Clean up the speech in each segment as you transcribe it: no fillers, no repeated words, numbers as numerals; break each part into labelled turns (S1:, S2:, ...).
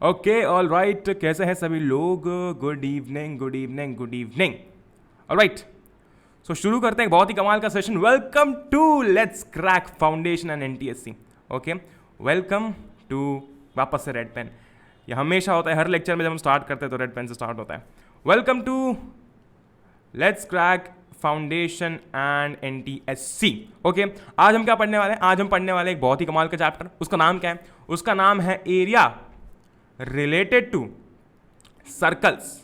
S1: Okay all right, कैसे हैं सभी लोग? Good evening, good evening, good evening. All right, so शुरू करते हैं एक बहुत ही कमाल का session. Welcome to let's crack foundation and NTSC. Okay, welcome to वापस से रेड पेन। ये हमेशा होता है, हर लेक्चर में जब हम स्टार्ट करते हैं तो रेड पेन से स्टार्ट होता है। Welcome to let's crack foundation and NTSC. Okay, आज हम क्या पढ़ने वाले हैं? आज हम पढ़ने वाले हैं एक बहुत ही कमाल का चैप्टर। उसका नाम क्या है? उसका नाम है एरिया रिलेटेड टू सर्कल्स।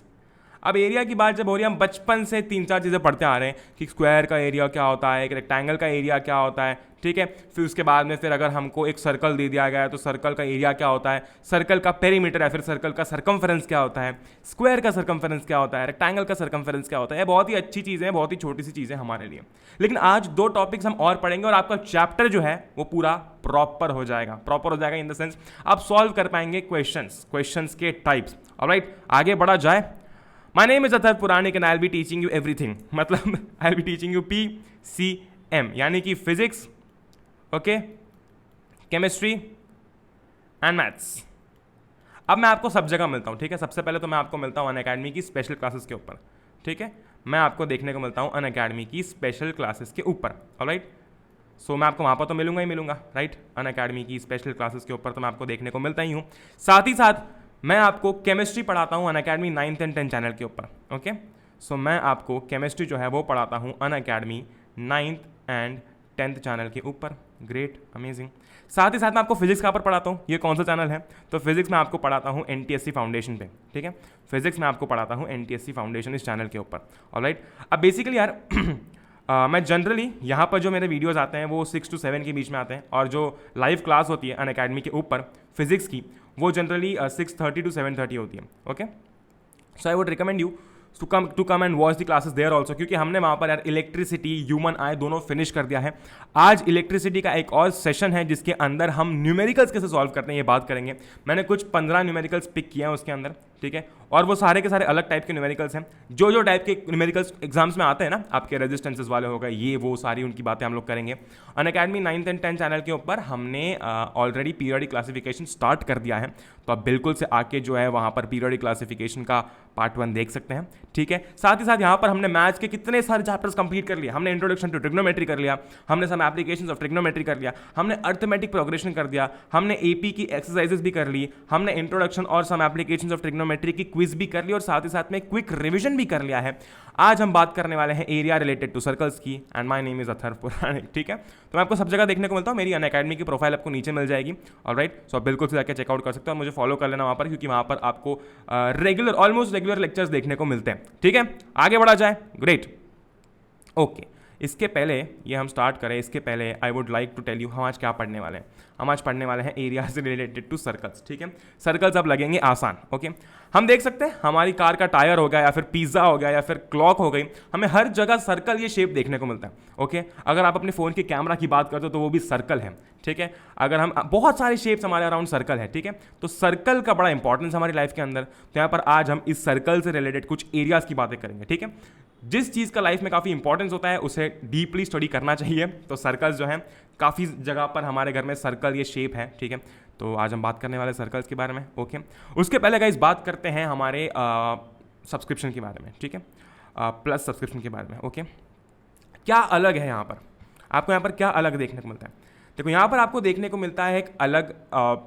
S1: अब एरिया की बात जब हो रही है, हम बचपन से तीन चार चीज़ें पढ़ते आ रहे हैं कि स्क्वायर का एरिया क्या होता है, एक रेक्टेंगल का एरिया क्या होता है, ठीक है। फिर उसके बाद में फिर अगर हमको एक सर्कल दे दिया गया है तो सर्कल का एरिया क्या होता है, सर्कल का पेरीमीटर है, फिर सर्कल का सर्कमफेरेंस क्या होता है, स्क्वायर का सर्कमफेरेंस क्या होता है, रेक्टेंगल का सर्कमफेरेंस क्या होता है। बहुत ही अच्छी चीज़ें हैं, बहुत ही छोटी सी चीज़ें हमारे लिए। लेकिन आज दो टॉपिक्स हम और पढ़ेंगे और आपका चैप्टर जो है वो पूरा प्रॉपर हो जाएगा। प्रॉपर हो जाएगा इन द सेंस आप सॉल्व कर पाएंगे क्वेश्चंस के टाइप्स। ऑलराइट, आगे बढ़ा जाए। My name is Atharva Puranik and I'll be teaching you everything। मतलब I'll be teaching you PCM यानी कि physics, okay, chemistry and maths. अब मैं आपको सब जगह मिलता हूँ, ठीक है। सबसे पहले तो मैं आपको मिलता हूँ अनअकैडमी की स्पेशल क्लासेस के ऊपर, ठीक है। मैं आपको देखने को मिलता हूँ अनअकैडमी की स्पेशल क्लासेस के ऊपर। ऑलराइट, सो मैं आपको वहाँ पर तो मिलूंगा ही मिलूंगा, राइट। अनअकैडमी की स्पेशल क्लासेस के ऊपर तो मैं आपको देखने को मिलता ही हूँ। साथ ही साथ मैं आपको केमिस्ट्री पढ़ाता हूँ Unacademy 9th and 10th channel के ऊपर। ओके, सो मैं आपको केमिस्ट्री जो है वो पढ़ाता हूँ Unacademy 9th and 10th channel के ऊपर। Great, amazing. साथ ही साथ मैं आपको फिजिक्स कहाँ पर पढ़ाता हूँ? ये कौन सा चैनल है? तो फिजिक्स में आपको पढ़ाता हूँ एनटीएससी फाउंडेशन पे, ठीक है। फिजिक्स में आपको पढ़ाता हूँ एनटीएससी फाउंडेशन इस चैनल के ऊपर। ऑलराइट, अब बेसिकली यार मैं जनरली यहाँ पर जो मेरे वीडियोस आते हैं वो 6 to 7 के बीच में आते हैं, और जो लाइव क्लास होती है अनअकैडमी के ऊपर फिजिक्स की वो जनरली 6:30 to 7:30 होती है। Okay, so I would recommend you to come and watch the classes there also, क्योंकि हमने वहाँ पर यार इलेक्ट्रिसिटी, ह्यूमन आई दोनों फिनिश कर दिया है। आज इलेक्ट्रिसिटी का एक और सेशन है जिसके अंदर हम न्यूमेरिकल्स कैसे सॉल्व करते हैं ये बात करेंगे। मैंने कुछ 15 न्यूमेरिकल्स पिक किए हैं उसके अंदर, ठीक है। और वो सारे के सारे अलग टाइप के न्यूमेरिकल्स हैं। जो टाइप के न्यूमेरिकल्स एग्जाम्स में आते हैं ना, आपके रेजिस्टेंसेस वाले हो गए, ये वो सारी उनकी बातें हम लोग करेंगे। Unacademy 9th and 10th channel के ऊपर हमने ऑलरेडी पीरियोडिक क्लासिफिकेशन स्टार्ट कर दिया है, तो आप बिल्कुल से आके जो है वहाँ पर पीरियोडिक क्लासिफिकेशन का पार्ट 1 देख सकते हैं, ठीक है। साथ ही साथ यहाँ पर हमने मैथ्स के कितने सारे चैप्टर्स कंप्लीट कर लिया। हमने इंट्रोडक्शन टू ट्रिग्नोमेट्री कर लिया, हमने सम एप्लीकेशंस ऑफ ट्रिग्नोमेट्री कर लिया, हमने अर्थमेटिक प्रोग्रेशन कर दिया, हमने एपी की एक्सरसाइजेस भी कर ली, हमने इंट्रोडक्शन और सम एप्लीकेशंस ऑफ ट्रिग्नोमेट्री की क्विज भी कर ली, और साथ ही साथ में क्विक रिविजन भी कर लिया है। आज हम बात करने वाले हैं एरिया रिलेटेड टू सर्कल्स की, and my name is Atharva Puranik, ठीक है। तो मैं आपको सब जगह देखने को मिलता हूँ। मेरी अनअकैडमी की प्रोफाइल आपको नीचे मिल जाएगी, ऑलराइट। सो आप बिल्कुल से जाकर चेकआउट कर सकते हो और मुझे फॉलो कर लेना वहाँ पर, क्योंकि वहाँ पर आपको रेगुलर, ऑलमोस्ट रेगुलर लेक्चर्स देखने को मिलते हैं, ठीक है। आगे बढ़ा जाए। Great, okay. इसके पहले ये हम स्टार्ट करें, इसके पहले I would like to tell you हम आज क्या पढ़ने वाले हैं। हम आज पढ़ने वाले हैं एरिया से रिलेटेड टू सर्कल्स, ठीक है। सर्कल्स अब लगेंगे आसान, ओके। हम देख सकते हैं हमारी कार का टायर हो गया, या फिर पिज्ज़ा हो गया, या फिर क्लॉक हो गई, हमें हर जगह सर्कल ये शेप देखने को मिलता है, ओके। अगर आप अपने फ़ोन के कैमरा की बात करते हो तो वो भी सर्कल है, ठीक है। अगर हम बहुत सारे शेप्स हमारे अराउंड सर्कल है, ठीक है। तो सर्कल का बड़ा इंपॉर्टेंस हमारी लाइफ के अंदर। तो यहाँ पर आज हम इस सर्कल से रिलेटेड कुछ एरियाज की बातें करेंगे, ठीक है। जिस चीज़ का लाइफ में काफ़ी इंपॉर्टेंस होता है उसे डीपली स्टडी करना चाहिए। तो सर्कल्स जो हैं काफ़ी जगह पर हमारे घर में सर्कल ये शेप है, ठीक है। तो आज हम बात करने वाले सर्कल्स के बारे में, ओके। उसके पहले गाइस बात करते हैं हमारे सब्सक्रिप्शन के बारे में, ठीक है, प्लस सब्सक्रिप्शन के बारे में, ओके। क्या अलग है यहाँ पर? आपको यहाँ पर क्या अलग देखने को मिलता है? देखो, यहाँ पर आपको देखने को मिलता है एक अलग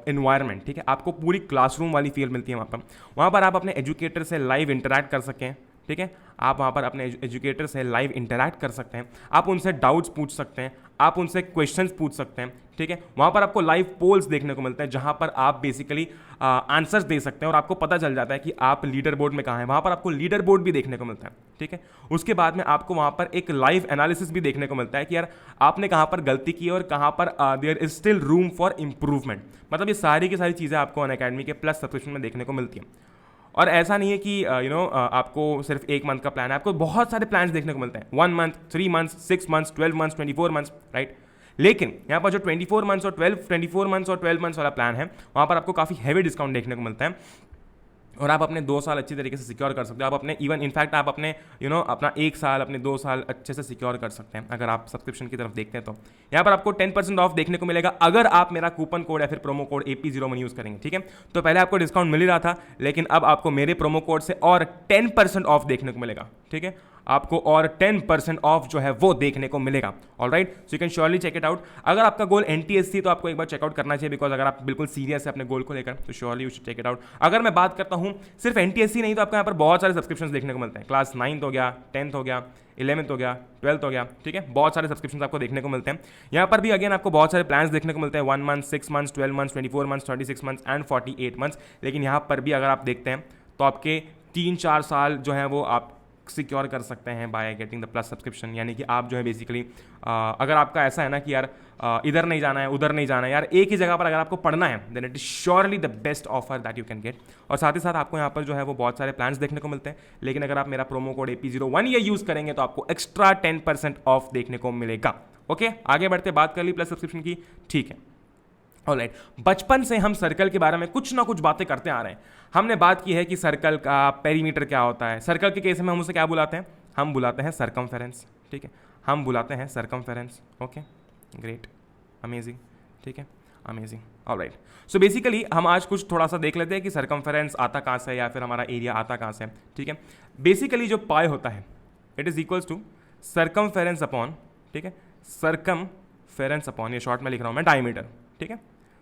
S1: इन्वायरमेंट, ठीक है। आपको पूरी क्लासरूम वाली फील मिलती है वहाँ पर आप अपने एजुकेटर से लाइव इंटरेक्ट कर सकें, ठीक है। आप वहाँ पर अपने एजुकेटर से लाइव इंटरैक्ट कर सकते हैं, आप उनसे डाउट्स पूछ सकते हैं, आप उनसे क्वेश्चंस पूछ सकते हैं, ठीक है। वहाँ पर आपको लाइव पोल्स देखने को मिलते हैं जहाँ पर आप बेसिकली आंसर्स दे सकते हैं और आपको पता चल जाता है कि आप लीडर बोर्ड में कहाँ हैं। वहाँ पर आपको लीडर बोर्ड भी देखने को मिलता है, ठीक है। उसके बाद में आपको वहाँ पर एक लाइव एनालिसिस भी देखने को मिलता है कि यार आपने कहाँ पर गलती की और कहाँ पर there is still room for improvement. मतलब ये सारी की सारी चीज़ें आपको अनअकैडमी के प्लस सब्सक्रिप्शन में देखने को मिलती हैं। और ऐसा नहीं है कि आपको सिर्फ 1 मंथ का प्लान है, आपको बहुत सारे प्लान्स देखने को मिलते हैं। 1 month, 3 months, 6 months, 12 months, 24 months, right. लेकिन यहाँ पर जो 24 मंथ्स और 12 मंथ्स वाला प्लान है वहाँ पर आपको काफ़ी हैवी डिस्काउंट देखने को मिलता है। और आप अपने 2 साल अच्छी तरीके से सिक्योर कर सकते हो। आप अपने इवन इनफैक्ट आप अपने अपना 1 साल अपने 2 साल अच्छे से सिक्योर कर सकते हैं अगर आप सब्सक्रिप्शन की तरफ देखते हैं। तो यहाँ पर आपको 10% ऑफ देखने को मिलेगा अगर आप मेरा कूपन कोड या फिर प्रोमो कोड AP01 यूज़ करेंगे, ठीक है। तो पहले आपको डिस्काउंट मिल ही रहा था, लेकिन अब आपको मेरे प्रोमो कोड से और 10% ऑफ देखने को मिलेगा, ठीक है। आपको और 10% ऑफ जो है वो देखने को मिलेगा। Alright, so you can surely check it out. अगर आपका गोल NTSC तो आपको एक बार चेकआउट करना चाहिए, बिकॉज अगर आप बिल्कुल सीरियस है अपने गोल को लेकर तो surely you should check it out. अगर मैं बात करता हूँ सिर्फ NTSC नहीं, तो आपको यहाँ पर बहुत सारे सब्सक्रिप्शन देखने को मिलते हैं। क्लास 9th हो गया, 10th हो गया, 11th हो गया, 12th हो गया, ठीक है। बहुत सारे सब्सक्रिप्शन आपको देखने को मिलते हैं। यहाँ पर भी अगेन आपको बहुत सारे प्लान्स देखने को मिलते हैं, 1 month, 6 months, 12 months, 24 months, 36 months and 48 months. लेकिन यहाँ पर भी अगर आप देखते हैं तो आपके 3-4 साल जो है वो आप सिक्योर कर सकते हैं by getting the plus subscription. यानी कि आप जो है बेसिकली अगर आपका ऐसा है ना कि यार इधर नहीं जाना है, उधर नहीं जाना है, यार एक ही जगह पर अगर आपको पढ़ना है, then it is surely the best offer that you can get. और साथ ही साथ आपको यहाँ पर जो है वो बहुत सारे प्लान्स देखने को मिलते हैं। लेकिन अगर आप मेरा प्रोमो कोड AP01 ये यूज़ करेंगे तो आपको एक्स्ट्रा 10% ऑफ देखने को मिलेगा। ओके, आगे बढ़ते बात कर ली प्लस सब्सक्रिप्शन की, ठीक है। ऑलराइट, बचपन से हम सर्कल के बारे में कुछ ना कुछ बातें करते आ रहे हैं। हमने बात की है कि सर्कल का पेरीमीटर क्या होता है। सर्कल के केस में हम उसे क्या बुलाते हैं? हम बुलाते हैं सर्कमफेरेंस, ठीक है। हम बुलाते हैं सर्कमफेरेंस। ओके, ग्रेट, अमेजिंग, ठीक है, अमेजिंग। ऑलराइट, सो बेसिकली हम आज कुछ थोड़ा सा देख लेते हैं कि सर्कमफेरेंस आता कहाँ से है या फिर हमारा एरिया आता कहाँ से है, ठीक है। बेसिकली जो पाई होता है it is equals to circumference upon, ठीक है, सर्कमफेरेंस अपॉन, ये शॉर्ट में लिख रहा हूँ मैं, डायमीटर, ठीक है,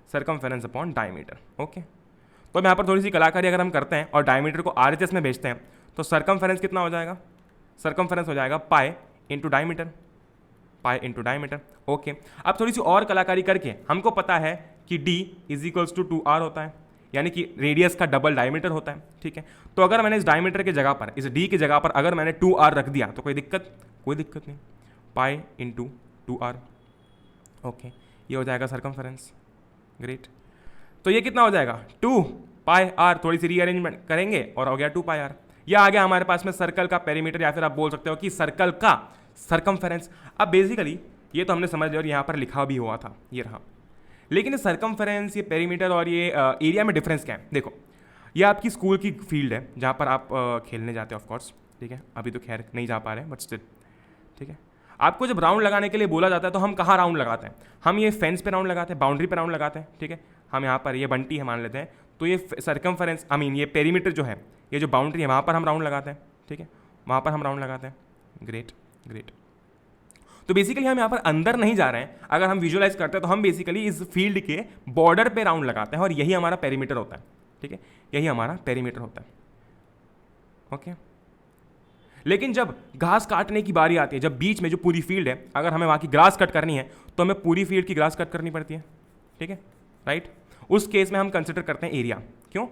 S1: सर्कमफेरेंस अपॉन डायमीटर। ओके, तो यहाँ पर थोड़ी सी कलाकारी अगर हम करते हैं और डायमीटर को RHS में भेजते हैं तो सर्कमफेरेंस कितना हो जाएगा? सर्कमफेरेंस हो जाएगा pi into diameter, pi into diameter. Okay, अब थोड़ी सी और कलाकारी करके हमको पता है कि D is equals to 2R होता है, यानी कि रेडियस का डबल डायमीटर होता है, ठीक है। तो अगर मैंने इस डायमीटर की जगह पर, इस D की जगह पर अगर मैंने 2R रख दिया तो कोई दिक्कत नहीं, पाई इंटू 2R। ओके, ये हो जाएगा सर्कमफेरेंस। ग्रेट, तो ये कितना हो जाएगा? 2 पाई आर, थोड़ी सी रीअरेंजमेंट करेंगे और हो गया 2 पाई आर। यह आ गया हमारे पास में सर्कल का पेरीमीटर, या फिर आप बोल सकते हो कि सर्कल का सर्कमफेरेंस। अब बेसिकली ये तो हमने समझ लिया और यहाँ पर लिखा भी हुआ था, ये रहा। लेकिन ये सर्कमफेरेंस, ये पेरीमीटर और ये एरिया में डिफरेंस क्या है? देखो, ये आपकी स्कूल की फील्ड है जहाँ पर आप खेलने जाते हो, ऑफकोर्स, ठीक है। अभी तो खैर नहीं जा पा रहे हैं, बट स्टिल, ठीक है। आपको जब राउंड लगाने के लिए बोला जाता है तो हम कहाँ राउंड लगाते हैं? हम ये फेंस पे राउंड लगाते हैं, बाउंड्री पे राउंड लगाते हैं, ठीक है। हम यहाँ पर ये बंटी है मान लेते हैं, तो ये सर्कमफेरेंस ये पेरीमीटर जो है, ये जो बाउंड्री है वहाँ पर हम राउंड लगाते हैं, ठीक है, वहाँ पर हम राउंड लगाते हैं। Great, great. तो बेसिकली हम यहाँ पर अंदर नहीं जा रहे हैं। अगर हम विजुअलाइज करते हैं तो हम बेसिकली इस फील्ड के बॉर्डर पे राउंड लगाते हैं और यही हमारा पेरीमीटर होता है, ठीक है, यही हमारा पेरीमीटर होता है। ओके, लेकिन जब घास काटने की बारी आती है, जब बीच में जो पूरी फील्ड है, अगर हमें वहाँ की ग्रास कट करनी है तो हमें पूरी फील्ड की ग्रास कट करनी पड़ती है, ठीक है, राइट। उस केस में हम कंसिडर करते हैं एरिया। क्यों?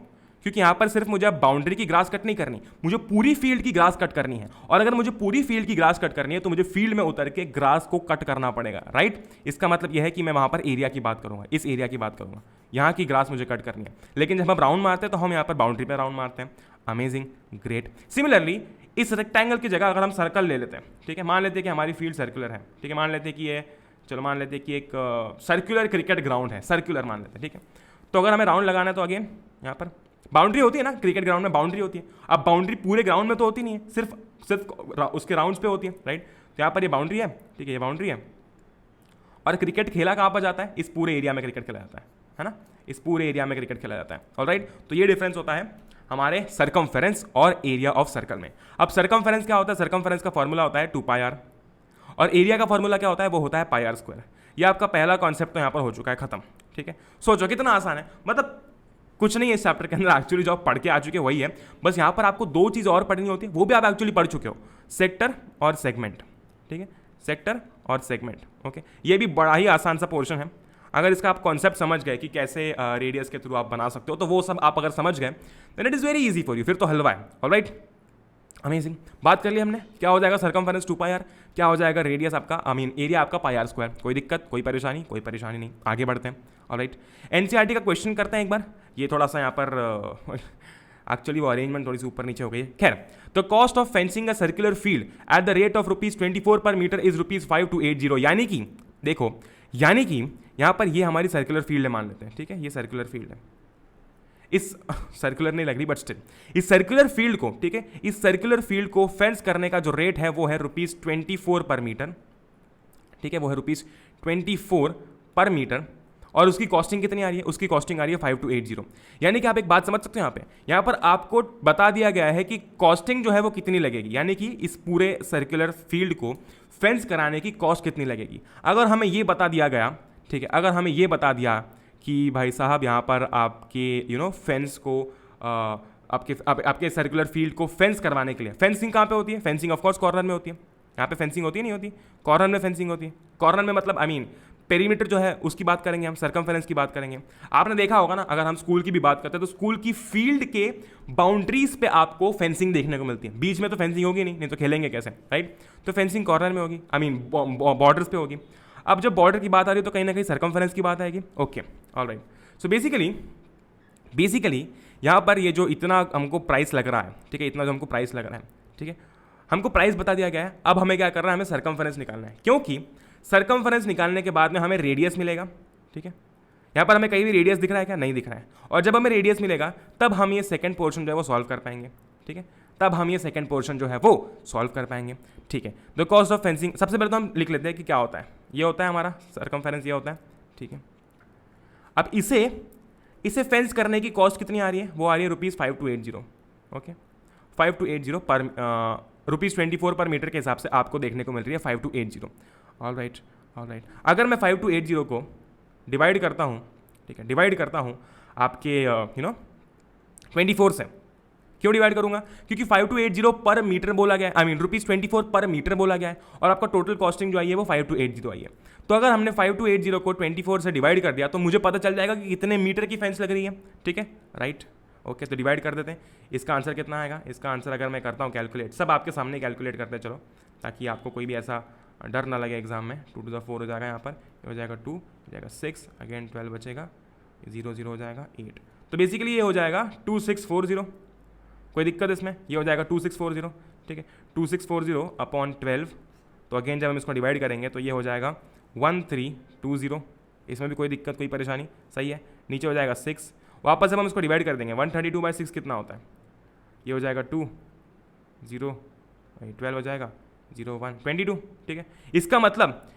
S1: क्योंकि यहाँ पर सिर्फ मुझे अब बाउंड्री की ग्रास कट नहीं करनी, मुझे पूरी फील्ड की ग्रास कट करनी है। और अगर मुझे पूरी फील्ड की ग्रास कट करनी है तो मुझे फील्ड में उतर के ग्रास को कट करना पड़ेगा, राइट। इसका मतलब यह है कि मैं वहाँ पर एरिया की बात करूँगा, इस एरिया की बात करूँगा, यहाँ की ग्रास मुझे कट करनी है। लेकिन जब हम राउंड मारते हैं तो हम यहाँ पर बाउंड्री पर राउंड मारते हैं। Amazing, great. सिमिलरली इस रेक्टेंगल की जगह अगर हम सर्कल ले लेते हैं, ठीक है, मान लेते हैं कि हमारी फील्ड सर्कुलर है, ठीक है, मान लेते हैं कि ये, चलो मान लेते हैं कि एक सर्कुलर क्रिकेट ग्राउंड है, सर्कुलर मान लेते हैं, ठीक है। तो अगर हमें राउंड लगाना है तो अगेन यहाँ पर बाउंड्री होती है ना, क्रिकेट ग्राउंड में बाउंड्री होती है। अब बाउंड्री पूरे ग्राउंड में तो होती नहीं है, सिर्फ उसके राउंड्स पे होती है, राइट। तो यहाँ पर ये बाउंड्री है, ठीक है, ये बाउंड्री है। और क्रिकेट खेला कहाँ पर जाता है? इस पूरे एरिया में क्रिकेट खेला जाता है ना, इस पूरे एरिया में क्रिकेट खेला जाता है। ऑलराइट, तो ये डिफरेंस होता है हमारे सर्कमफेरेंस और एरिया ऑफ सर्कल में। अब सर्कमफेरेंस क्या होता है? सर्कमफेरेंस का फॉर्मूला होता है 2 पाई आर, और एरिया का फॉर्मूला क्या होता है? वो होता है पाई आर स्क्वायर। ये आपका पहला कॉन्सेप्ट तो यहाँ पर हो चुका है खत्म, ठीक है। सोचो कितना आसान है, मतलब कुछ नहीं है इस चैप्टर के अंदर, एक्चुअली जो आप पढ़ के आ चुके वही है। बस यहाँ पर आपको 2 चीज़ और पढ़नी होती है, वो भी आप एक्चुअली पढ़ चुके हो, सेक्टर और सेगमेंट, ठीक है, सेक्टर और सेगमेंट। ओके, ये भी बड़ा ही आसान सा पोर्शन है। अगर इसका आप कॉन्सेप्ट समझ गए कि कैसे रेडियस के थ्रू आप बना सकते हो, तो वो सब आप अगर समझ गए then it is very easy for you, फिर तो हलवा है। Alright, amazing. बात कर ली हमने, क्या हो जाएगा सर्कमफेरेंस 2 पाई आर, क्या हो जाएगा रेडियस आपका, एरिया आपका पाई आर स्क्वायर। कोई दिक्कत, कोई परेशानी? कोई परेशानी नहीं, आगे बढ़ते हैं। ऑलराइट, एनसीईआरटी का क्वेश्चन करते हैं एक बार। ये थोड़ा सा यहाँ पर एक्चुअली वो अरेंजमेंट थोड़ी सी ऊपर नीचे हो गई है। खैर, the cost of fencing a circular field at the rate of ₹24 पर मीटर इज ₹5280। यानी कि देखो, यानी कि यहाँ पर ये हमारी सर्कुलर फील्ड है मान लेते हैं, ठीक है, ये सर्कुलर फील्ड है। इस सर्कुलर नहीं लग रही बट स्टिल इस सर्कुलर फील्ड को, ठीक है, इस सर्कुलर फील्ड को फेंस करने का जो रेट है वो है ₹24 पर मीटर, ठीक है, वो है ₹24 पर मीटर। और उसकी कॉस्टिंग कितनी आ रही है? उसकी कॉस्टिंग आ रही है 5280। यानी कि आप एक बात समझ सकते हो, यहाँ पर आपको बता दिया गया है कि कॉस्टिंग जो है वो कितनी लगेगी, यानी कि इस पूरे सर्कुलर फील्ड को फेंस कराने की कॉस्ट कितनी लगेगी। अगर हमें ये बता दिया गया, ठीक है, अगर हमें ये बता दिया कि भाई साहब यहाँ पर आपके फेंस को आपके सर्कुलर फील्ड को फेंस करवाने के लिए, फेंसिंग कहाँ पे होती है? फेंसिंग ऑफ कोर्स कॉर्नर में होती है। यहाँ पे फेंसिंग होती है नहीं होती? कॉर्नर में फेंसिंग होती है। कॉर्नर में मतलब पेरीमीटर जो है उसकी बात करेंगे हम, सर्कमफेरेंस की बात करेंगे। आपने देखा होगा ना, अगर हम स्कूल की भी बात करते हैं तो स्कूल की फील्ड के बाउंड्रीज पे आपको फेंसिंग देखने को मिलती है। बीच में तो फेंसिंग होगी नहीं तो खेलेंगे कैसे, राइट? तो फेंसिंग कॉर्नर में होगी, बॉर्डर्स पे होगी। अब जब बॉर्डर की बात आ रही है तो कहीं ना कहीं सर्कमफेरेंस की बात आएगी। Okay, alright. सो बेसिकली यहाँ पर ये जो इतना हमको प्राइस लग रहा है, ठीक है, इतना जो हमको प्राइस लग रहा है, ठीक है, हमको प्राइस बता दिया गया है। अब हमें क्या करना है? हमें सर्कमफेरेंस निकालना है, क्योंकि सर्कमफेरेंस निकालने के बाद में हमें रेडियस मिलेगा, ठीक है। यहाँ पर हमें कहीं भी रेडियस दिख रहा है क्या? नहीं दिख रहा है। और जब हमें रेडियस मिलेगा तब हम ये सेकंड पोर्शन जो है वो सॉल्व कर पाएंगे, ठीक है, तब हम ये सेकंड पोर्शन जो है वो सॉल्व कर पाएंगे, ठीक है। द कॉस्ट ऑफ फेंसिंग, सबसे पहले तो हम लिख लेते हैं कि क्या होता है। ये होता है हमारा सर्कमफेरेंस, ये होता है, ठीक है। अब इसे फेंस करने की कॉस्ट कितनी आ रही है? वो आ रही है ₹5280, ओके, 5280 पर ₹24 पर मीटर के हिसाब से आपको देखने को मिल रही है 5280। All right. अगर मैं 5280 को डिवाइड करता हूँ, ठीक है, डिवाइड करता हूँ आपके 24 से। क्यों डिवाइड करूंगा? क्योंकि 5280 पर मीटर बोला गया है, ₹24 पर मीटर बोला गया है, और आपका टोटल कॉस्टिंग जो आई है वो 5280 आई है। तो अगर हमने 5280 को 24 से डिवाइड कर दिया तो मुझे पता चल जाएगा कि कितने मीटर की फेंस लग रही है, ठीक है, राइट। ओके, तो डिवाइड कर देते हैं। इसका आंसर कितना आएगा? इसका आंसर अगर मैं करता हूँ कैलकुलेट, सब आपके सामने कैलकुलेट करते हैं, चलो, ताकि आपको कोई भी ऐसा डर ना लगे एग्जाम में। 2 to the 4 हो जाएगा, यहाँ पर ये हो जाएगा 2, हो जाएगा 6, अगेन 12 बचेगा, 0 0 हो जाएगा 8। तो बेसिकली ये हो जाएगा 2640। कोई दिक्कत इसमें? ये हो जाएगा 2640, ठीक है, 2640 अपॉन 12। तो अगेन जब हम इसको डिवाइड करेंगे तो ये हो जाएगा 1320। इसमें भी कोई दिक्कत, कोई परेशानी? सही है। नीचे हो जाएगा 6, वापस जब हम इसको डिवाइड कर देंगे 132/6 कितना होता है? ये हो जाएगा 2 0, 12 हो जाएगा 0 1 22, ठीक है।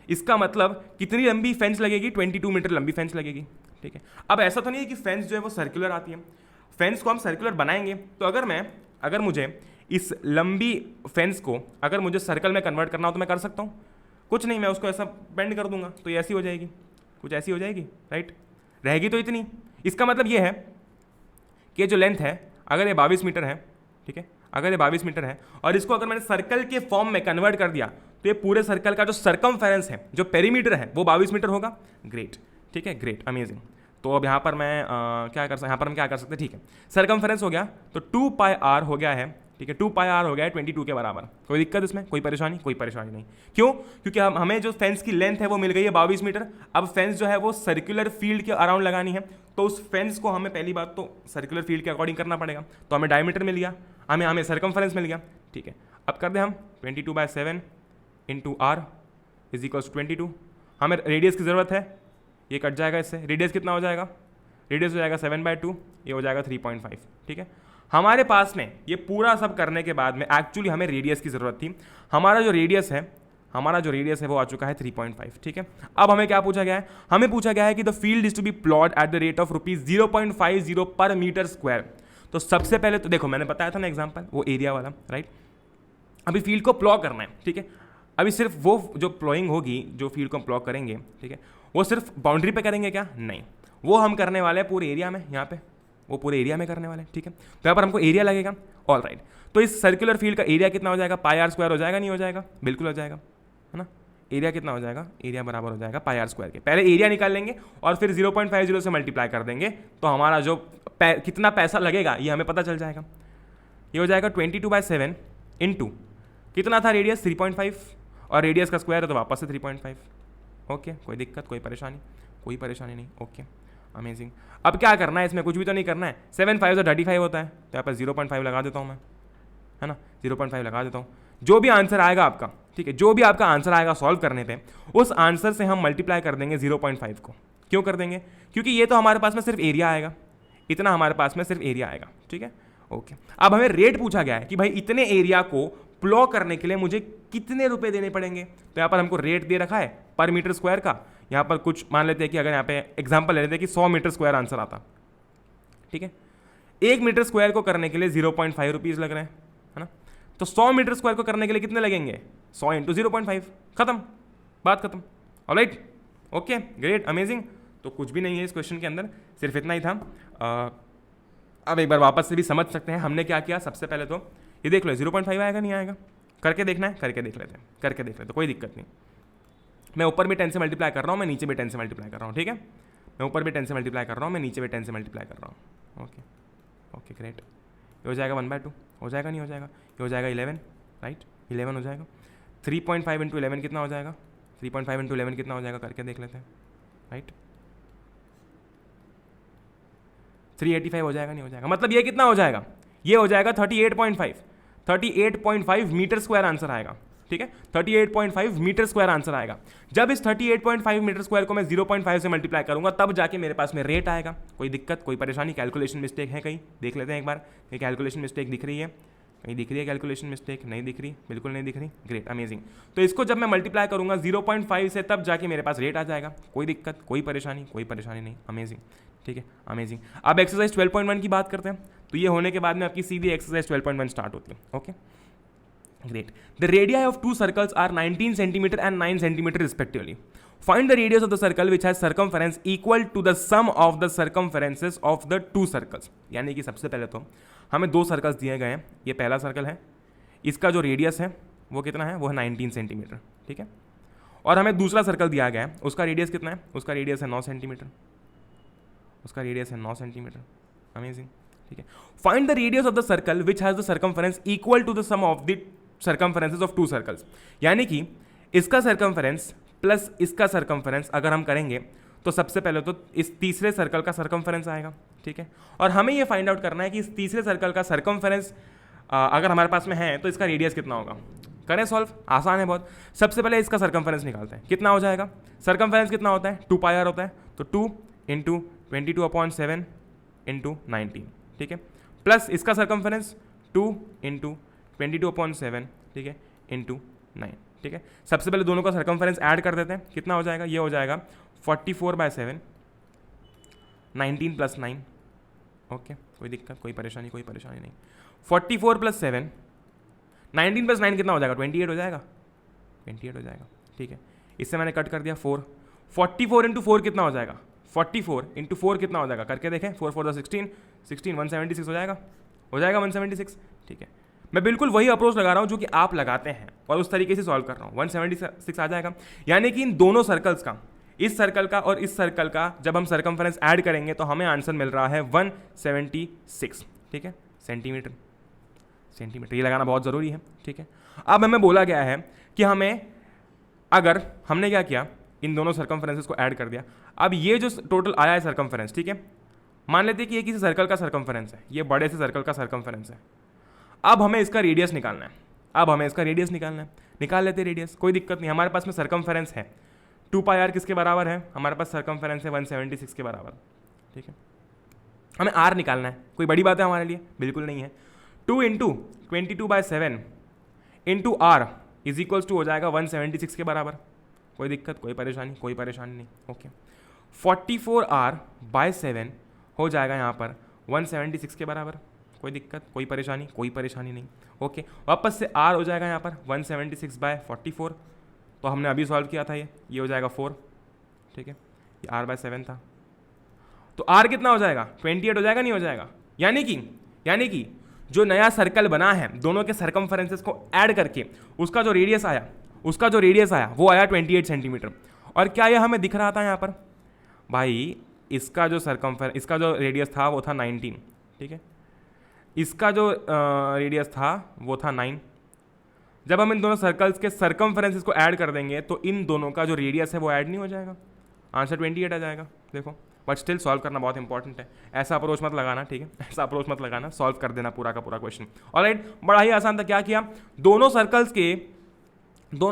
S1: इसका मतलब कितनी लंबी फेंस लगेगी? 22 मीटर लंबी फेंस लगेगी, ठीक है। अब ऐसा तो नहीं है कि फेंस जो है वो सर्कुलर आती है। फेंस को हम सर्कुलर बनाएंगे तो अगर मुझे इस लंबी फेंस को अगर मुझे सर्कल में कन्वर्ट करना हो तो मैं कर सकता हूँ। कुछ नहीं, मैं उसको ऐसा बेंड कर दूंगा तो ये ऐसी हो जाएगी, कुछ ऐसी हो जाएगी, राइट, रहेगी तो इतनी। इसका मतलब ये है कि जो लेंथ है, अगर ये 22 मीटर है, ठीक है, अगर ये 22 मीटर है और इसको अगर मैंने सर्कल के फॉर्म में कन्वर्ट कर दिया तो ये पूरे सर्कल का जो सर्कमफेरेंस है, जो पेरीमीटर है, वो 22 मीटर होगा। ग्रेट, ठीक है, ग्रेट, अमेजिंग। तो अब यहाँ पर मैं यहाँ पर हम क्या कर सकते हैं? ठीक है, सर्कमफेरेंस हो गया तो 2πr हो गया है, ठीक है, 2πr हो गया है 22 के बराबर। कोई दिक्कत इसमें? कोई परेशानी? कोई परेशानी नहीं। क्यों? क्योंकि हमें जो फेंस की लेंथ है वो मिल गई है 22 मीटर। अब फेंस जो है वो सर्कुलर फील्ड के अराउंड लगानी है, तो उस फेंस को हमें पहली बात तो सर्कुलर फील्ड के अकॉर्डिंग करना पड़ेगा। तो हमें डायमीटर मिल गया, हमें सर्कमफेरेंस मिल गया, ठीक है। अब कर दें हम 22/7 इंटू r इज इक्वल्स 22। हमें रेडियस की ज़रूरत है, ये कट जाएगा इससे। रेडियस कितना हो जाएगा? रेडियस हो जाएगा 7/2, ये हो जाएगा 3.5, ठीक है। हमारे पास में ये पूरा सब करने के बाद में एक्चुअली हमें रेडियस की ज़रूरत थी। हमारा जो रेडियस है वो आ चुका है 3.5, ठीक है। अब हमें क्या पूछा गया है? हमें पूछा गया है कि the field is to be plot at the rate of ₹0.50 per metre square. तो सबसे पहले तो देखो, मैंने बताया था ना एग्जाम्पल, वो एरिया वाला, राइट। अभी फील्ड को प्लॉ करना है, ठीक है। अभी सिर्फ वो जो प्लॉइंग होगी, जो फील्ड को हम प्लॉ करेंगे, ठीक है, वो सिर्फ बाउंड्री पे करेंगे क्या? नहीं, वो हम करने वाले हैं पूरे एरिया में। यहाँ पे वो पूरे एरिया में करने वाले हैं, ठीक है। तो यहाँ पर हमको एरिया लगेगा, ऑल राइट। तो इस सर्कुलर फील्ड का एरिया कितना हो जाएगा? πr² हो जाएगा, नहीं हो जाएगा? बिल्कुल हो जाएगा, है ना। एरिया कितना हो जाएगा? एरिया बराबर हो जाएगा πr² के। पहले एरिया निकाल लेंगे और फिर 0.50 से मल्टीप्लाई कर देंगे, तो हमारा जो कितना पैसा लगेगा ये हमें पता चल जाएगा। ये हो जाएगा 22/7 इंटू कितना था रेडियस? 3.5, और रेडियस का स्क्वायर है तो वापस से 3.5। ओके, कोई दिक्कत, कोई परेशानी? कोई परेशानी नहीं। Okay, amazing. अब क्या करना है इसमें? कुछ भी तो नहीं करना है। 7 5 35 होता है, तो यहाँ पर 0.5 लगा देता हूँ मैं, है ना, 0.5 लगा देता हूँ। जो भी आंसर आएगा आपका, ठीक है, जो भी आपका आंसर आएगा सॉल्व करने पे, उस आंसर से हम मल्टीप्लाई कर देंगे 0.5 को। क्यों कर देंगे? क्योंकि ये तो हमारे पास में सिर्फ एरिया आएगा। इतना हमारे पास में सिर्फ एरिया आएगा, ठीक है। ओके, अब हमें रेट पूछा गया है कि भाई इतने एरिया को प्लॉ करने के लिए मुझे कितने रुपए देने पड़ेंगे। तो यहाँ पर हमको रेट दे रखा है पर मीटर स्क्वायर का। यहाँ पर कुछ मान लेते हैं कि अगर यहाँ पे एग्जांपल ले लेते हैं कि 100 मीटर स्क्वायर आंसर आता, ठीक है। 1 मीटर स्क्वायर को करने के लिए 0.5 रुपीज़ लग रहे हैं, है ना। तो 100 मीटर स्क्वायर को करने के लिए कितने लगेंगे, 100 इंटू 0.5, खत्म, बात खत्म। Alright, okay, great, amazing. तो कुछ भी नहीं है इस क्वेश्चन के अंदर, सिर्फ इतना ही था। अब एक बार वापस से भी समझ सकते हैं हमने क्या किया। सबसे पहले तो ये देख लो 0.5 आएगा नहीं आएगा, करके देखना है, करके देख लेते हैं, करके देख लेते हैं, कोई दिक्कत नहीं। मैं ऊपर भी 10 से मल्टीप्लाई कर रहा हूँ, मैं नीचे भी 10 से मल्टीप्लाई कर रहा हूँ, ठीक है। मैं ऊपर भी 10 से मल्टीप्लाई कर रहा हूँ, मैं नीचे भी 10 से मल्टीप्लाई कर रहा हूँ। Okay okay, great. ये हो जाएगा 1/2, हो जाएगा नहीं हो जाएगा, ये हो जाएगा 11, राइट, 11 हो जाएगा। 3.5 इंटू 11 कितना हो जाएगा, 3.5 इंटू 11 कितना हो जाएगा, करके देख लेते हैं, राइट। 385 हो जाएगा नहीं हो जाएगा, मतलब ये कितना हो जाएगा, ये हो जाएगा 38.5 मीटर स्क्वायर आंसर आएगा, ठीक है। 38.5 मीटर स्क्वायर आंसर आएगा। जब इस 38.5 मीटर स्क्वायर को मैं 0.5 से मल्टीप्लाई करूंगा तब जाके मेरे पास में रेट आएगा। कोई दिक्कत, कोई परेशानी, कैलकुलेशन मिस्टेक है कहीं, देख लेते हैं एक बार, कहीं कैलकुलेशन मिस्टेक दिख रही है, कहीं दिख रही है कैलकुलेशन मिस्टेक, नहीं दिख रही, बिल्कुल नहीं दिख रही, ग्रेट, अमेजिंग। तो इसको जब मैं मल्टीप्लाई करूंगा 0.5 से तब जाके मेरे पास रेट आ जाएगा। कोई दिक्कत, कोई परेशानी नहीं, अमेजिंग, ठीक है, अमेजिंग। अब एक्सरसाइज 12.1 की बात करते हैं। तो ये होने के बाद में आपकी सीधी एक्सरसाइज 12.1 स्टार्ट होती है। Okay, great. The radii of 2 circles are 19 centimetre and 9 centimetre respectively. Find the radius of the circle which has circumference equal to the sum of the circumferences of the 2 circles. यानी कि सबसे पहले तो हमें 2 circles दिए गए हैं। ये पहला सर्कल है, इसका जो रेडियस है वो कितना है, वो है 19 सेंटीमीटर, ठीक है। और हमें दूसरा सर्कल दिया गया है, उसका रेडियस कितना है, उसका रेडियस है 9 सेंटीमीटर, उसका रेडियस है 9 सेंटीमीटर, अमेजिंग, ठीक है। Find the radius of the circle which has the circumference equal to the sum of the circumferences of 2 circles. यानी कि इसका सर्कमफेरेंस प्लस इसका सर्कमफेरेंस अगर हम करेंगे तो सबसे पहले तो इस तीसरे सर्कल का सर्कमफेरेंस आएगा, ठीक है। और हमें ये फाइंड आउट करना है कि इस तीसरे सर्कल का सर्कमफेरेंस अगर हमारे पास में है तो इसका रेडियस कितना होगा। करें सॉल्व, आसान है बहुत। सबसे पहले इसका सर्कमफेरेंस निकालते हैं, कितना हो जाएगा। सर्कमफेरेंस कितना होता है, 2πr होता है, तो 2 इंटू 22/7 इंटू 19, ठीक है, प्लस इसका सर्कमफेरेंस 2 इंटू 22/7, ठीक है, इंटू 9, ठीक है। सबसे पहले दोनों का सर्कमफेरेंस ऐड कर देते हैं, कितना हो जाएगा, ये हो जाएगा 44/7, 19 + 9, ओके, कोई दिक्कत, कोई परेशानी नहीं। 44 + 7, 19 + 9 कितना हो जाएगा, 28 हो जाएगा, 28 हो जाएगा, ठीक है। इससे मैंने कट कर दिया 4, 44 इंटू 4 कितना हो जाएगा, 44 इंटू 4 कितना हो जाएगा, करके देखें, 4 4 16, 176 हो जाएगा, 176, ठीक है। मैं बिल्कुल वही अप्रोच लगा रहा हूँ जो कि आप लगाते हैं और उस तरीके से सॉल्व कर रहा हूँ। 176 आ जाएगा। यानी कि इन दोनों सर्कल्स का, इस सर्कल का और इस सर्कल का जब हम सर्कमफेरेंस ऐड करेंगे तो हमें आंसर मिल रहा है 176, ठीक है, सेंटीमीटर। ये लगाना बहुत ज़रूरी है, ठीक है। अब हमें बोला गया है कि हमें, अगर हमने क्या किया, इन दोनों सर्कमफेरेंसेस को ऐड कर दिया। अब ये जो टोटल आया है सर्कमफेरेंस, ठीक है, मान लेते हैं कि ये किसी सर्कल का सर्कमफेरेंस है, ये बड़े से सर्कल का सर्कमफेरेंस है। अब हमें इसका रेडियस निकालना है, निकाल लेते हैं रेडियस, कोई दिक्कत नहीं। हमारे पास में सर्कमफेरेंस है 2πr किसके बराबर है, हमारे पास सर्कमफेरेंस है 176 के बराबर, ठीक है। हमें r निकालना है, कोई बड़ी बात है हमारे लिए, बिल्कुल नहीं है। 2 into 22/7 into r is equals to हो जाएगा 176 के बराबर, कोई दिक्कत, कोई परेशानी नहीं, ओके। 44r/7 हो जाएगा यहाँ पर 176 के बराबर, कोई दिक्कत, कोई परेशानी नहीं, ओके। वापस से r हो जाएगा यहाँ पर 176/44, तो हमने अभी सॉल्व किया था, ये हो जाएगा 4, ठीक है, ये r/7 था, तो r कितना हो जाएगा, 28 हो जाएगा नहीं हो जाएगा। यानी कि जो नया सर्कल बना है, दोनों के सर्कमफेरेंसेस को ऐड करके उसका जो रेडियस आया वो आया 28 सेंटीमीटर। और क्या ये हमें दिख रहा था यहाँ पर, भाई इसका जो रेडियस था वो था 19, ठीक है, इसका जो रेडियस था वो था 9। जब हम इन दोनों सर्कल्स के सर्कमफेरेंसेस को ऐड कर देंगे तो इन दोनों का जो रेडियस है वो ऐड नहीं हो जाएगा, आंसर 28 आ जाएगा। देखो, बट स्टिल सॉल्व करना बहुत इंपॉर्टेंट है, ऐसा अप्रोच मत लगाना, ठीक है, ऐसा अप्रोच मत लगाना, सॉल्व कर देना पूरा का पूरा क्वेश्चन। ऑलराइट, बड़ा ही आसान था। क्या किया, दोनों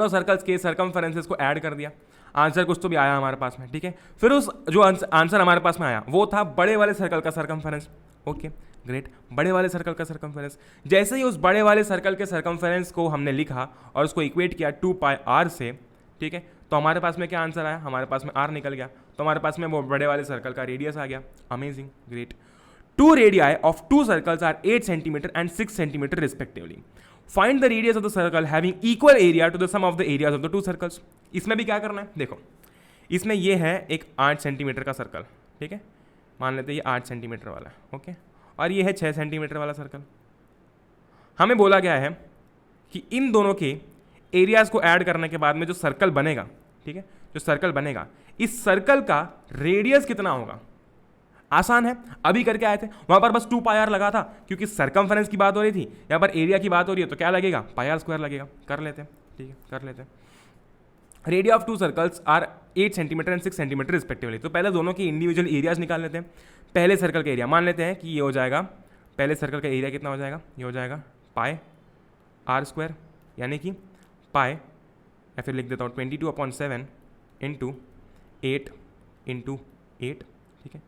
S1: सर्कल्स के सर्कमफेरेंसेस को ऐड कर दिया। आंसर कुछ तो भी आया हमारे पास में, ठीक है। फिर उस जो आंसर हमारे पास में आया वो था बड़े वाले सर्कल का सरकमफेरेंस। ओके ग्रेट, बड़े वाले सर्कल का सरकमफेरेंस। जैसे ही उस बड़े वाले सर्कल के सरकमफेरेंस को हमने लिखा और उसको इक्वेट किया 2πr से, ठीक है, तो हमारे पास में क्या आंसर आया, हमारे पास में r निकल गया, तो हमारे पास में वो बड़े वाले सर्कल का रेडियस आ गया। Amazing, great. 2 radii of 2 circles are 8 centimeter and 6 centimeter respectively. Find the radius of the circle having equal area to the sum of the areas of the 2 circles. इसमें भी क्या करना है, देखो इसमें ये है एक 8 सेंटीमीटर का सर्कल, ठीक है, मान लेते हैं ये 8 सेंटीमीटर वाला, ओके, और ये है 6 सेंटीमीटर वाला सर्कल। हमें बोला गया है कि इन दोनों के एरियाज को ऐड करने के बाद में जो सर्कल बनेगा, ठीक है, जो सर्कल बनेगा, इस सर्कल का रेडियस कितना होगा। आसान है, अभी करके आए थे, वहां पर बस 2πr लगा था क्योंकि सरकमफेरेंस की बात हो रही थी, यहाँ पर एरिया की बात हो रही है तो क्या लगेगा, πr² लगेगा। कर लेते हैं, ठीक है, कर लेते हैं। Radii of 2 circles are 8 centimetre and 6 centimetre respectively. तो पहले दोनों के इंडिविजुअल एरियाज निकाल लेते हैं। पहले सर्कल का एरिया मान लेते हैं कि ये हो जाएगा, पहले सर्कल का एरिया कितना हो जाएगा, ये हो जाएगा πr², यानी कि पाई, या फिर लिख देता हूँ 22/7 इंटू 8 इंटू 8, ठीक है,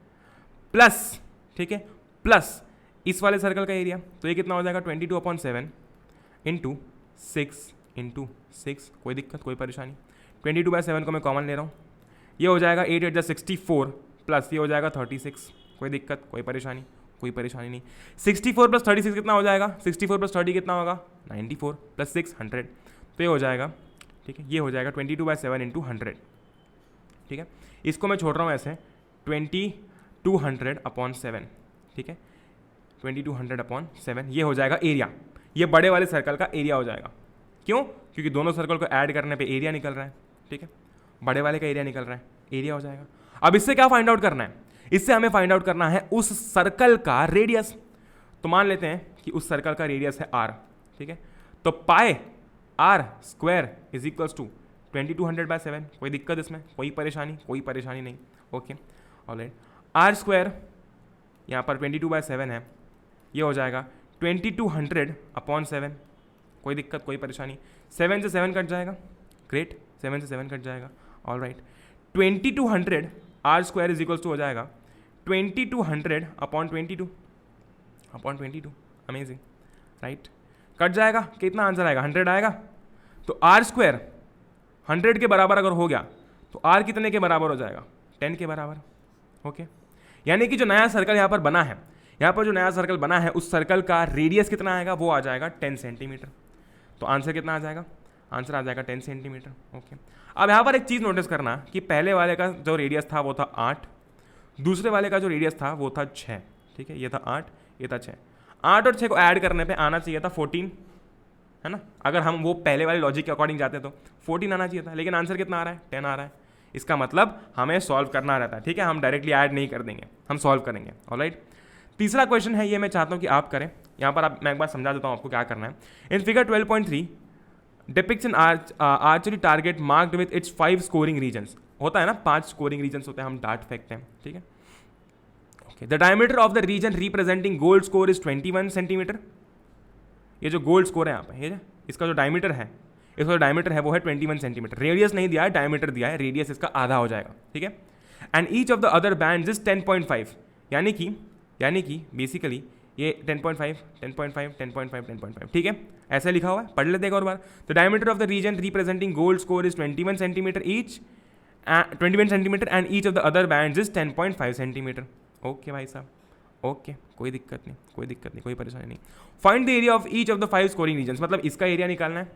S1: प्लस, ठीक है, प्लस इस वाले सर्कल का एरिया, तो ये कितना हो जाएगा 22/7 इंटू 6 इंटू 6। कोई दिक्कत, कोई परेशानी, 22/7 को मैं कॉमन ले रहा हूँ, ये हो जाएगा 8 8 64 प्लस ये हो जाएगा 36। कोई दिक्कत, कोई परेशानी, कोई परेशानी नहीं। 64 + 36 कितना हो जाएगा, 64 + 30 कितना होगा 94 प्लस 6 100, तो ये हो जाएगा, ठीक है, ये हो जाएगा 22/7 इंटू 100, ठीक है। इसको मैं छोड़ रहा हूँ ऐसे 2200/7, ठीक है, 2200/7, ये हो जाएगा एरिया, ये बड़े वाले सर्कल का एरिया हो जाएगा। क्यों, क्योंकि दोनों सर्कल को ऐड करने पे एरिया निकल रहा है, ठीक है, बड़े वाले का एरिया निकल रहा है, एरिया हो जाएगा। अब इससे क्या फाइंड आउट करना है, इससे हमें फाइंड आउट करना है उस सर्कल का रेडियस। तो मान लेते हैं कि उस सर्कल का रेडियस है r, ठीक है, तो πr² इज इक्वल्स टू 2200/7। कोई दिक्कत इसमें, कोई परेशानी, कोई परेशानी नहीं, ओके ऑलराइट। r² यहाँ पर 22/7 है, ये हो जाएगा 2200/7। कोई दिक्कत, कोई परेशानी, 7 से 7 कट जाएगा, ग्रेट, 7 से 7 कट जाएगा, alright. 2200 r² is equals to हो जाएगा 2200/22, अमेजिंग, राइट, कट जाएगा, कितना आंसर आएगा 100 आएगा। तो r² 100 के बराबर अगर हो गया तो r कितने के बराबर हो जाएगा, 10 के बराबर, ओके। यानी कि जो नया सर्कल यहाँ पर बना है, यहाँ पर जो नया सर्कल बना है उस सर्कल का रेडियस कितना आएगा, वो आ जाएगा 10 सेंटीमीटर। तो आंसर कितना आ जाएगा, आंसर आ जाएगा 10 सेंटीमीटर, ओके। अब यहाँ पर एक चीज़ नोटिस करना कि पहले वाले का जो रेडियस था वो था 8, दूसरे वाले का जो रेडियस था वो था 6, ठीक है, ये था 8, ये था 6। 8 और 6 को ऐड करने पे आना चाहिए था 14, है ना, अगर हम वो पहले वाले लॉजिक के अकॉर्डिंग जाते तो 14 आना चाहिए था, लेकिन आंसर कितना आ रहा है, 10 आ रहा है। इसका मतलब हमें सॉल्व करना रहता है, ठीक है, हम डायरेक्टली ऐड नहीं कर देंगे, हम सॉल्व करेंगे, ऑलराइट। तीसरा क्वेश्चन है, ये मैं चाहता हूँ कि आप करें। यहाँ पर मैं एक बार समझा देता हूँ आपको क्या करना है। In figure 12.3 depicts an archery target marked with its 5 scoring regions. होता है ना, 5 स्कोरिंग रीजन्स होते हैं, हम डार्ट फेंकते हैं, ठीक है, okay. The diameter of the region representing gold score is 21 centimetre. ये जो गोल्ड स्कोर है यहाँ पे, ये इसका जो डायमीटर है, इसका जो डायमीटर है वो है 21 सेंटीमीटर। रेडियस नहीं दिया है, डायमीटर दिया है, रेडियस इसका आधा हो जाएगा, ठीक है। And each of the other band is 10.5, यानी कि बेसिकली ये 10.5, 10.5, 10.5, 10.5, ठीक है, ऐसा लिखा हुआ है, पढ़ लेते हैं एक और बार। The diameter of the region representing gold score is 21 centimetre each, 21 centimetre, and each of the other band is 10.5 centimetre. Okay भाई साहब, ओके, कोई दिक्कत नहीं, कोई दिक्कत नहीं, कोई परेशानी नहीं। Find the area of each of the 5 scoring regions, मतलब इसका एरिया निकालना है,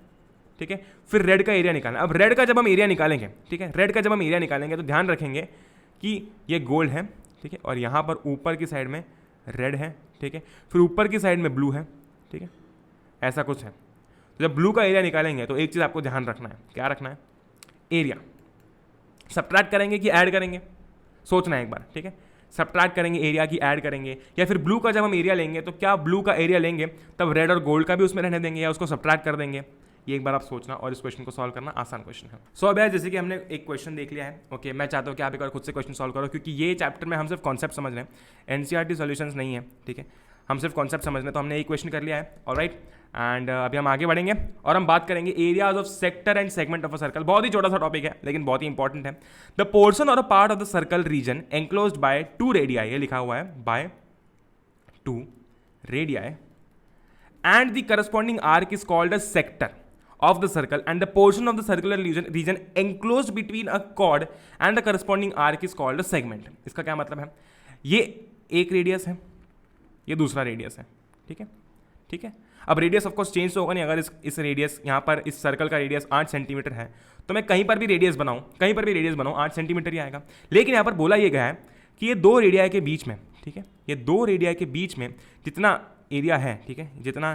S1: ठीक है, फिर रेड का एरिया निकालना है। अब रेड का जब हम एरिया निकालेंगे, ठीक है, रेड का जब हम एरिया निकालेंगे तो ध्यान रखेंगे कि ये गोल्ड है, ठीक है, और यहाँ पर ऊपर की साइड में रेड है, ठीक है, फिर ऊपर की साइड में ब्लू है, ठीक है, ऐसा कुछ है। तो जब ब्लू का एरिया निकालेंगे तो एक चीज़ आपको ध्यान रखना है, क्या रखना है, एरिया। सब्ट्रैक्ट करेंगे कि ऐड करेंगे, सोचना है एक बार, ठीक है, सब्ट्रैक्ट करेंगे एरिया की ऐड करेंगे, या फिर ब्लू का जब हम एरिया लेंगे तो क्या ब्लू का एरिया लेंगे तब रेड और गोल्ड का भी उसमें रहने देंगे या उसको सब्ट्रैक्ट कर देंगे, ये एक बार आप सोचना और इस क्वेश्चन को सॉल्व करना आसान क्वेश्चन है। सो अब यार जैसे कि हमने एक क्वेश्चन देख लिया है, ओके, मैं चाहता हूँ कि आप एक बार खुद से क्वेश्चन सॉल्व करो, क्योंकि ये चैप्टर में हम सिर्फ कॉन्सेप्ट समझ रहे हैं, एनसीईआरटी सॉल्यूशंस नहीं है, ठीक है। हम सिर्फ कॉन्सेप्ट समझने, तो हमने इक्वेशन कर लिया है। ऑलराइट, एंड अभी हम आगे बढ़ेंगे और हम बात करेंगे areas of sector and segment of a circle. बहुत ही छोटा सा टॉपिक है लेकिन बहुत ही इंपॉर्टेंट है। The portion or a part of the circle region enclosed by 2 radii, ये लिखा हुआ है by 2 radii, and the corresponding arc is called a sector of the circle, and the portion of the circular region enclosed between a chord and the corresponding arc is called a segment। इसका क्या मतलब है? ये एक radius है, ये दूसरा radius है, ठीक है, ठीक है। अब रेडियस ऑफ कोर्स चेंज तो होगा नहीं। अगर इस रेडियस यहाँ पर इस सर्कल का रेडियस 8 सेंटीमीटर है तो मैं कहीं पर भी रेडियस बनाऊँ, 8 सेंटीमीटर ही आएगा। लेकिन यहाँ पर बोला ये गया है कि ये 2 रेडियाई के बीच में, ठीक है, ये 2 रेडियाई के बीच में जितना एरिया है, ठीक है, जितना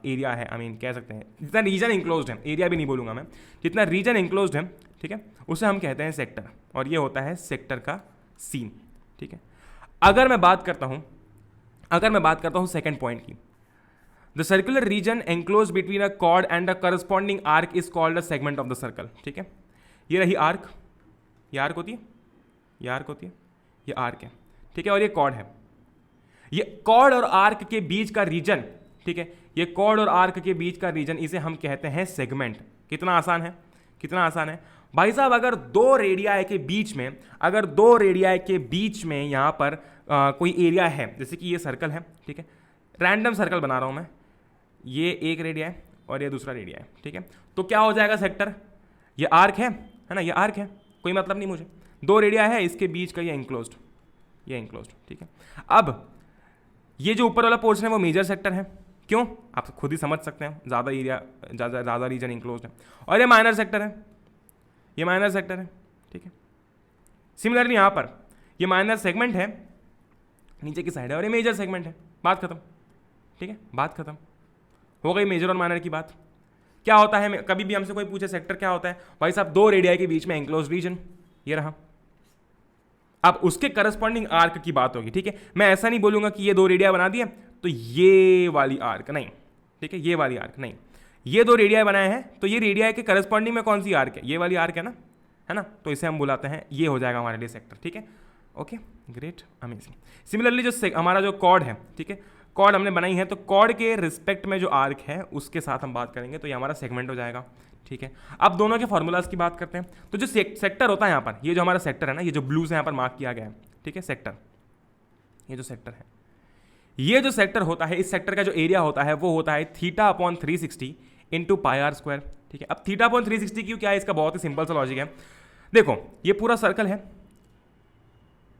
S1: एरिया है, आई मीन कह सकते हैं जितना रीजन इंक्लोज्ड है, एरिया भी नहीं बोलूँगा मैं, जितना रीजन इंक्लोज्ड है, ठीक है, उसे हम कहते हैं सेक्टर, और ये होता है सेक्टर का सीन, ठीक है। अगर मैं बात करता हूँ सेकंड पॉइंट की, the circular region enclose between a cord and the corresponding arc is called a segment of the circle, ठीक है। ये रही आर्क, ये आर्क होती है, ये आर्क होती है, ये आर्क है, ठीक है, और ये कॉर्ड है। ये कॉर्ड और आर्क के बीच का रीजन, ठीक है, ये कॉर्ड और आर्क के बीच का रीजन, इसे हम कहते हैं सेगमेंट। कितना आसान है, कितना आसान है भाई साहब। अगर 2 रेडियाई के बीच में, अगर 2 रेडियाई के बीच में यहाँ पर कोई एरिया है, जैसे कि ये सर्कल है, ठीक है, रैंडम सर्कल बना रहा हूँ मैं, ये एक रेडिया है और ये दूसरा रेडिया है, ठीक है, तो क्या हो जाएगा सेक्टर? ये आर्क है ना, ये आर्क है, कोई मतलब नहीं मुझे, 2 रेडिया है, इसके बीच का ये इंक्लोज्ड, ये इंक्लोज्ड, ठीक है। अब ये जो ऊपर वाला पोर्शन है वो मेजर सेक्टर है, क्यों? आप खुद ही समझ सकते हैं, ज़्यादा एरिया, ज़्यादा रीजन इंक्लोज्ड है। और ये माइनर सेक्टर है, ये माइनर सेक्टर है, ठीक है। सिमिलरली यहाँ पर ये माइनर सेगमेंट है, नीचे की साइड है, और ये मेजर सेगमेंट है। बात खत्म, ठीक है, बात खत्म हो गई मेजर और माइनर की बात। क्या होता है, कभी भी हमसे कोई पूछे सेक्टर क्या होता है, भाई साहब 2 रेडियाई के बीच में एंक्लोज्ड रीजन, ये रहा। अब उसके करस्पॉन्डिंग आर्क की बात होगी, ठीक है। मैं ऐसा नहीं बोलूंगा कि ये 2 रेडिया बना दिए तो ये वाली आर्क नहीं, ठीक है, ये वाली आर्क नहीं, ये 2 रेडिया बनाए हैं तो ये रेडिया के करस्पॉन्डिंग में कौन सी आर्क है? ये वाली आर्क है ना, तो इसे हम बुलाते हैं, ये हो जाएगा हमारे लिए सेक्टर, ठीक है। Okay, great, amazing. सिमिलरली जो हमारा जो कॉर्ड है, ठीक है, कॉर्ड हमने बनाई है, तो कॉर्ड के रिस्पेक्ट में जो आर्क है उसके साथ हम बात करेंगे, तो ये हमारा सेगमेंट हो जाएगा, ठीक है। अब दोनों के फॉर्मूलाज की बात करते हैं। तो जो सेक्टर होता है यहाँ पर, ये जो हमारा सेक्टर है ना, ये जो ब्लू से यहाँ पर मार्क किया गया है, ठीक है, सेक्टर, ये जो सेक्टर है, ये जो सेक्टर होता है, इस सेक्टर का जो एरिया होता है वो होता है θ/360 इंटू πr², ठीक है। अब θ/360 क्यों, क्या है इसका? बहुत ही सिंपल सा लॉजिक है। देखो ये पूरा सर्कल है,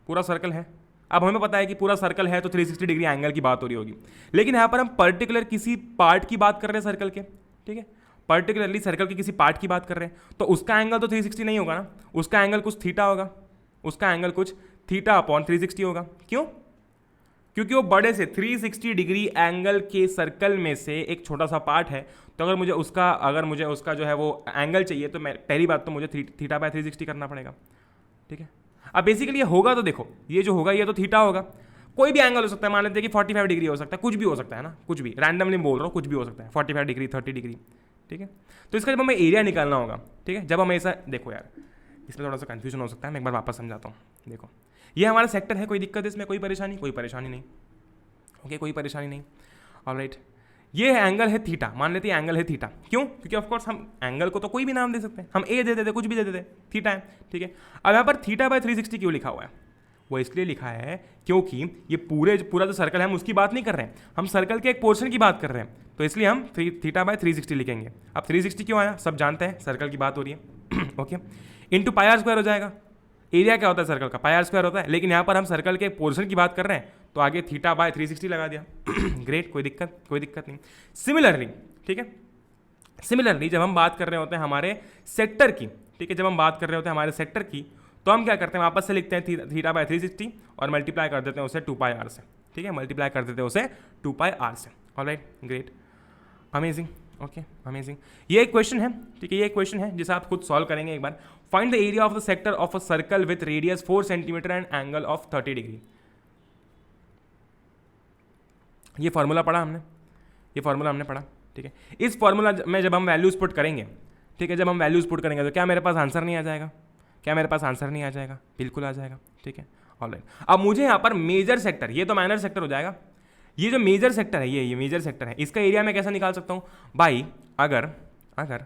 S1: पूरा सर्कल है। अब हमें पता है कि पूरा सर्कल है तो 360 डिग्री एंगल की बात हो रही होगी, लेकिन यहाँ पर हम पर्टिकुलर किसी पार्ट की बात कर रहे हैं सर्कल के, ठीक है, पर्टिकुलरली सर्कल के किसी पार्ट की बात कर रहे हैं, तो उसका एंगल तो 360 नहीं होगा ना, उसका एंगल कुछ थीटा होगा, उसका एंगल कुछ θ/360 होगा। क्यों? क्योंकि वो बड़े से 360 डिग्री एंगल के सर्कल में से एक छोटा सा पार्ट है, तो अगर मुझे उसका जो है वो एंगल चाहिए तो मैं पहली बात तो मुझे θ/360 करना पड़ेगा, ठीक है। अब बेसिकली ये होगा तो देखो, ये जो होगा ये तो थीटा होगा, कोई भी एंगल हो सकता है, मान लेते हैं कि 45 डिग्री हो सकता है, कुछ भी हो सकता है ना, कुछ भी रैंडमली बोल रहा हूँ, कुछ भी हो सकता है, 45 डिग्री, 30 डिग्री, ठीक है। तो इसका जब हमें एरिया निकालना होगा, ठीक है, जब हम ऐसा, देखो यार इसमें थोड़ा सा कंफ्यूजन हो सकता है, मैं एक बार वापस समझाता हूँ। देखो ये हमारा सेक्टर है, कोई दिक्कत है इसमें, कोई परेशानी नहीं, ओके, कोई परेशानी नहीं, ऑलराइट। ये एंगल है थीटा, मान लेते हैं एंगल है थीटा, क्यों? क्योंकि ऑफकोर्स हम एंगल को तो कोई भी नाम दे सकते हैं, हम ए दे देते, कुछ भी दे देते, थीटा है, ठीक है। अब यहाँ पर θ/360 क्यों लिखा हुआ है? वो इसलिए लिखा है क्योंकि ये पूरा जो सर्कल है हम उसकी बात नहीं कर रहे हैं, हम सर्कल के एक पोर्शन की बात कर रहे हैं, तो इसलिए हम θ/360 लिखेंगे। अब 360 क्यों आया? सब जानते हैं, सर्कल की बात हो रही है, ओके, इंटू πr² हो जाएगा। एरिया क्या होता है सर्कल का? πr² होता है, लेकिन यहाँ पर हम सर्कल के पोर्शन की बात कर रहे हैं तो आगे θ/360 लगा दिया। ग्रेट, कोई दिक्कत नहीं। सिमिलरली, ठीक है, सिमिलरली जब हम बात कर रहे होते हैं हमारे सेक्टर की, ठीक है, जब हम बात कर रहे होते हैं हमारे सेक्टर की, तो हम क्या करते हैं, वापस से लिखते हैं θ/360 और मल्टीप्लाई कर देते हैं उसे 2πr से, ठीक है, मल्टीप्लाई कर देते हैं उसे 2πr से। Alright, great, amazing, okay, amazing. ये एक क्वेश्चन है, ठीक है, ये एक क्वेश्चन है जिसे आप खुद सॉल्व करेंगे एक बार। Find the area of the sector of a circle with radius 4 centimetre and angle of 30 degree. ये फार्मूला पढ़ा हमने, पढ़ा, ठीक है। इस फार्मूला में जब हम वैल्यूज पुट करेंगे, ठीक है, जब हम वैल्यूज पुट करेंगे तो क्या मेरे पास आंसर नहीं आ जाएगा? बिल्कुल आ जाएगा, ठीक है, ऑलराइट। अब मुझे यहाँ पर मेजर सेक्टर, ये तो माइनर सेक्टर हो जाएगा, ये जो मेजर सेक्टर है, ये मेजर सेक्टर है, इसका एरिया मैं कैसे निकाल सकता हूँ भाई? अगर अगर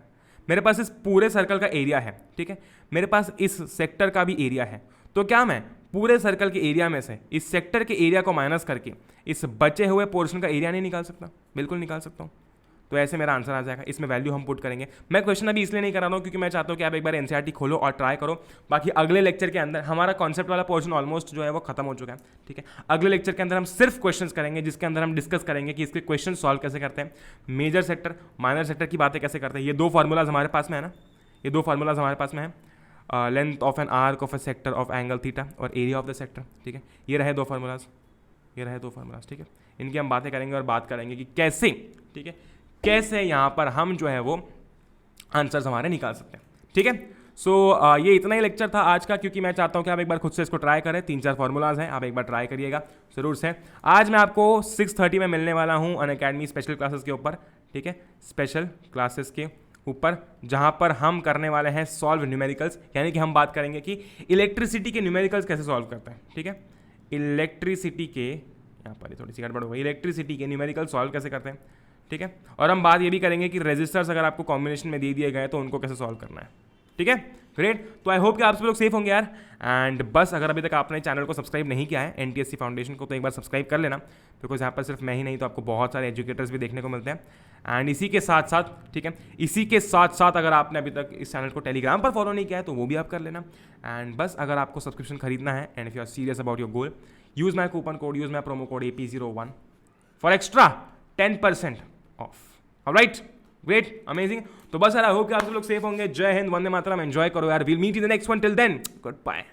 S1: मेरे पास इस पूरे सर्कल का एरिया है, ठीक है, मेरे पास इस सेक्टर का भी एरिया है, तो क्या मैं पूरे सर्कल के एरिया में से इस सेक्टर के एरिया को माइनस करके इस बचे हुए पोर्शन का एरिया नहीं निकाल सकता? बिल्कुल निकाल सकता हूँ। तो ऐसे मेरा आंसर आ जाएगा, इसमें वैल्यू हम पुट करेंगे। मैं क्वेश्चन अभी इसलिए नहीं करा रहा हूँ क्योंकि मैं चाहता हूँ कि आप एक बार एनसीईआरटी खोलो और ट्राई करो। बाकी अगले लेक्चर के अंदर हमारा कॉन्सेप्ट वाला पोर्शन ऑलमोस्ट जो है वो खत्म हो चुका है, ठीक है। अगले लेक्चर के अंदर हम सिर्फ क्वेश्चंस करेंगे, जिसके अंदर हम डिस्कस करेंगे कि इसके क्वेश्चन सॉल्व कैसे करते हैं, मेजर सेक्टर माइनर सेक्टर की बातें कैसे करते हैं। ये दो फार्मूलाज हमारे पास में है ना, ये दो फार्मूलाज हमारे पास में है, length of an arc of A sector of angle theta और एरिया ऑफ द सेक्टर, ठीक है। ये रहे दो फार्मूलाज, ये रहे दो फार्मूलाज, ठीक है। इनकी हम बातें करेंगे और बात करेंगे कि कैसे, ठीक है, कैसे यहाँ पर हम जो है वो आंसर्स हमारे निकाल सकते हैं, ठीक है। सो ये इतना ही लेक्चर था आज का, क्योंकि मैं चाहता हूँ कि आप एक बार खुद से इसको ट्राई करें। 3-4 फार्मूलाज हैं, आप एक बार ट्राई करिएगा जरूर से। आज मैं आपको 6:30 में मिलने वाला हूँ अनअकैडमी स्पेशल क्लासेस के ऊपर, ठीक है, स्पेशल क्लासेस के ऊपर, जहाँ पर हम करने वाले हैं सॉल्व न्यूमेरिकल्स, यानी कि हम बात करेंगे कि इलेक्ट्रिसिटी के न्यूमेरिकल्स कैसे सॉल्व करते हैं, ठीक है। इलेक्ट्रिसिटी के, यहाँ पर थोड़ी सी गड़बड़ हो गई, इलेक्ट्रिसिटी के न्यूमेरिकल सॉल्व कैसे करते हैं, ठीक है। और हम बात ये भी करेंगे कि रेजिस्टर्स अगर आपको कॉम्बिनेशन में दे दिए गए तो उनको कैसे सॉल्व करना है, ठीक है। ग्रेट, तो आई होप कि आप सब लोग सेफ होंगे यार। एंड बस अगर अभी तक आपने चैनल को सब्सक्राइब नहीं किया है एनटीएससी फाउंडेशन को, तो एक बार सब्सक्राइब कर लेना, बिकॉज यहाँ पर सिर्फ मैं ही नहीं तो आपको बहुत सारे एजुकेटर्स भी देखने को मिलते हैं। एंड इसी के साथ साथ, ठीक है, इसी के साथ साथ अगर आपने अभी तक इस चैनल को टेलीग्राम पर फॉलो नहीं किया है तो वो भी आप कर लेना। एंड बस अगर आपको सब्सक्रिप्शन खरीदना है and if you are serious about your goal, use my coupon code, use my promo code AP01 for extra 10% off. Alright, great, amazing. तो बस यार, आई होप कि आप सब लोग सेफ होंगे। जय हिंद, वंदे मातरम, एंजॉय करो यार। Will meet in the next one, till then good bye.